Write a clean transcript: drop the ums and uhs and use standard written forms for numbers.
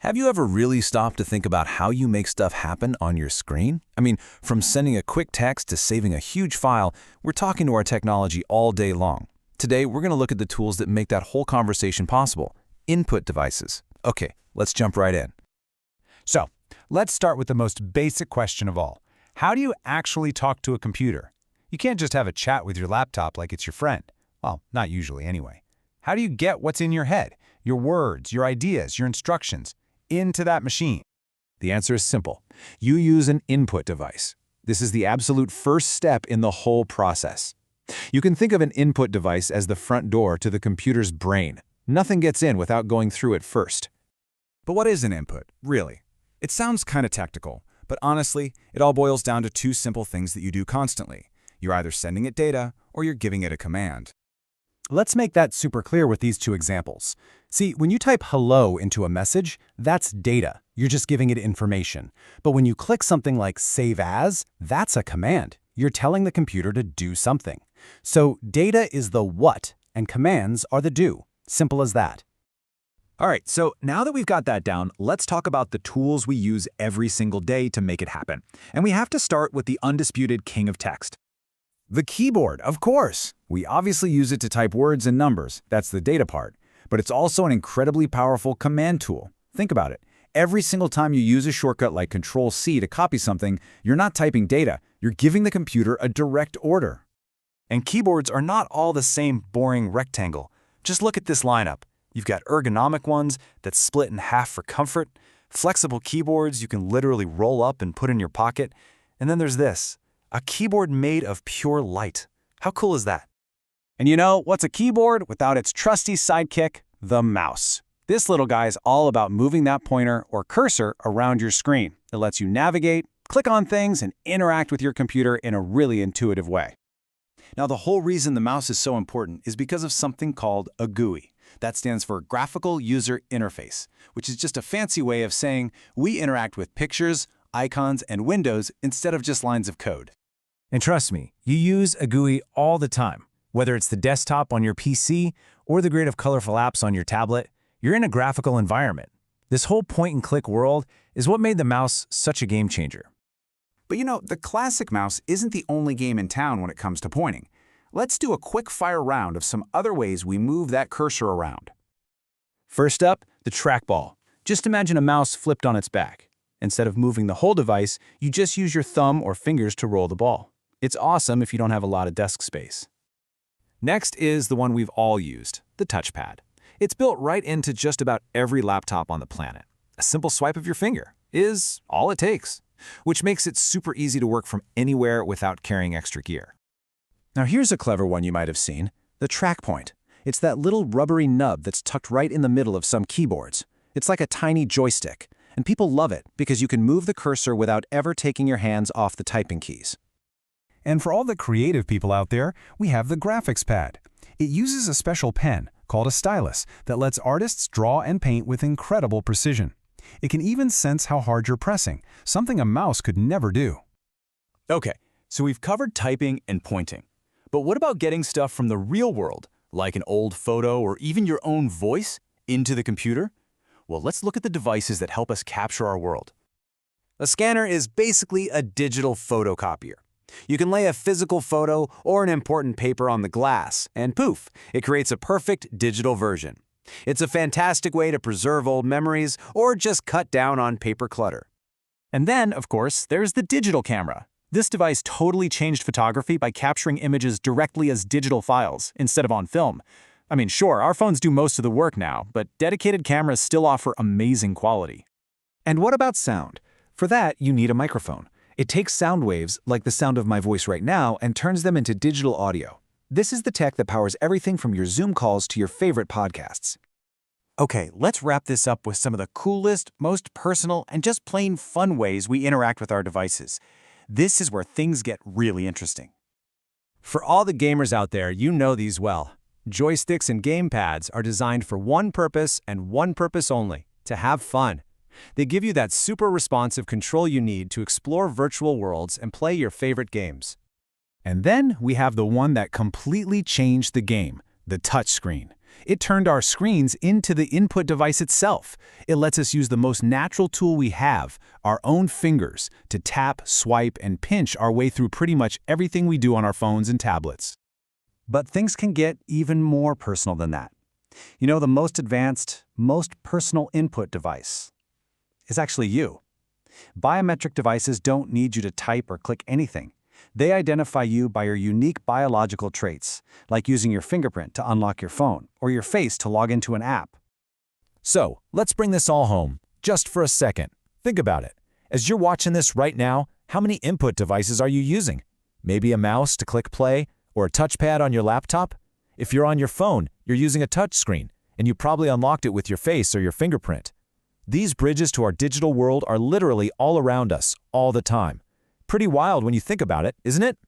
Have you ever really stopped to think about how you make stuff happen on your screen? I mean, from sending a quick text to saving a huge file, we're talking to our technology all day long. Today, we're going to look at the tools that make that whole conversation possible, input devices. Okay, let's jump right in. So, let's start with the most basic question of all. How do you actually talk to a computer? You can't just have a chat with your laptop like it's your friend. Well, not usually anyway. How do you get what's in your head, your words, your ideas, your instructions, into that machine? The answer is simple. You use an input device. This is the absolute first step in the whole process. You can think of an input device as the front door to the computer's brain. Nothing gets in without going through it first. But what is an input, really? It sounds kind of technical, but honestly, it all boils down to two simple things that you do constantly. You're either sending it data or you're giving it a command. Let's make that super clear with these two examples. See, when you type hello into a message, that's data. You're just giving it information. But when you click something like save as, that's a command. You're telling the computer to do something. So data is the what, and commands are the do. Simple as that. All right, so now that we've got that down, let's talk about the tools we use every single day to make it happen. And we have to start with the undisputed king of text. The keyboard, of course. We obviously use it to type words and numbers. That's the data part. But it's also an incredibly powerful command tool. Think about it. Every single time you use a shortcut like Control-C to copy something, you're not typing data. You're giving the computer a direct order. And keyboards are not all the same boring rectangle. Just look at this lineup. You've got ergonomic ones that split in half for comfort, flexible keyboards you can literally roll up and put in your pocket, and then there's this, a keyboard made of pure light. How cool is that? And you know, what's a keyboard without its trusty sidekick, the mouse? This little guy is all about moving that pointer or cursor around your screen. It lets you navigate, click on things, and interact with your computer in a really intuitive way. Now, the whole reason the mouse is so important is because of something called a GUI. That stands for Graphical User Interface, which is just a fancy way of saying we interact with pictures, icons, and windows instead of just lines of code. And trust me, you use a GUI all the time. Whether it's the desktop on your PC or the grid of colorful apps on your tablet, you're in a graphical environment. This whole point-and-click world is what made the mouse such a game changer. But you know, the classic mouse isn't the only game in town when it comes to pointing. Let's do a quick-fire round of some other ways we move that cursor around. First up, the trackball. Just imagine a mouse flipped on its back. Instead of moving the whole device, you just use your thumb or fingers to roll the ball. It's awesome if you don't have a lot of desk space. Next is the one we've all used, the touchpad. It's built right into just about every laptop on the planet. A simple swipe of your finger is all it takes, which makes it super easy to work from anywhere without carrying extra gear. Now here's a clever one you might have seen, the TrackPoint. It's that little rubbery nub that's tucked right in the middle of some keyboards. It's like a tiny joystick, and people love it because you can move the cursor without ever taking your hands off the typing keys. And for all the creative people out there, we have the graphics pad. It uses a special pen, called a stylus, that lets artists draw and paint with incredible precision. It can even sense how hard you're pressing, something a mouse could never do. Okay, so we've covered typing and pointing. But what about getting stuff from the real world, like an old photo or even your own voice, into the computer? Well, let's look at the devices that help us capture our world. A scanner is basically a digital photocopier. You can lay a physical photo or an important paper on the glass, and poof, it creates a perfect digital version. It's a fantastic way to preserve old memories or just cut down on paper clutter. And then, of course, there's the digital camera. This device totally changed photography by capturing images directly as digital files instead of on film. I mean, sure, our phones do most of the work now, but dedicated cameras still offer amazing quality. And what about sound? For that, you need a microphone. It takes sound waves, like the sound of my voice right now, and turns them into digital audio. This is the tech that powers everything from your Zoom calls to your favorite podcasts. Okay, let's wrap this up with some of the coolest, most personal, and just plain fun ways we interact with our devices. This is where things get really interesting. For all the gamers out there, you know these well. Joysticks and gamepads are designed for one purpose and one purpose only, to have fun. They give you that super responsive control you need to explore virtual worlds and play your favorite games. And then we have the one that completely changed the game, the touchscreen. It turned our screens into the input device itself. It lets us use the most natural tool we have, our own fingers, to tap, swipe, and pinch our way through pretty much everything we do on our phones and tablets. But things can get even more personal than that. You know, the most advanced, most personal input device is actually you. Biometric devices don't need you to type or click anything. They identify you by your unique biological traits, like using your fingerprint to unlock your phone or your face to log into an app. So, let's bring this all home, just for a second. Think about it. As you're watching this right now, how many input devices are you using? Maybe a mouse to click play, or a touchpad on your laptop? If you're on your phone, you're using a touch screen, and you probably unlocked it with your face or your fingerprint. These bridges to our digital world are literally all around us, all the time. Pretty wild when you think about it, isn't it?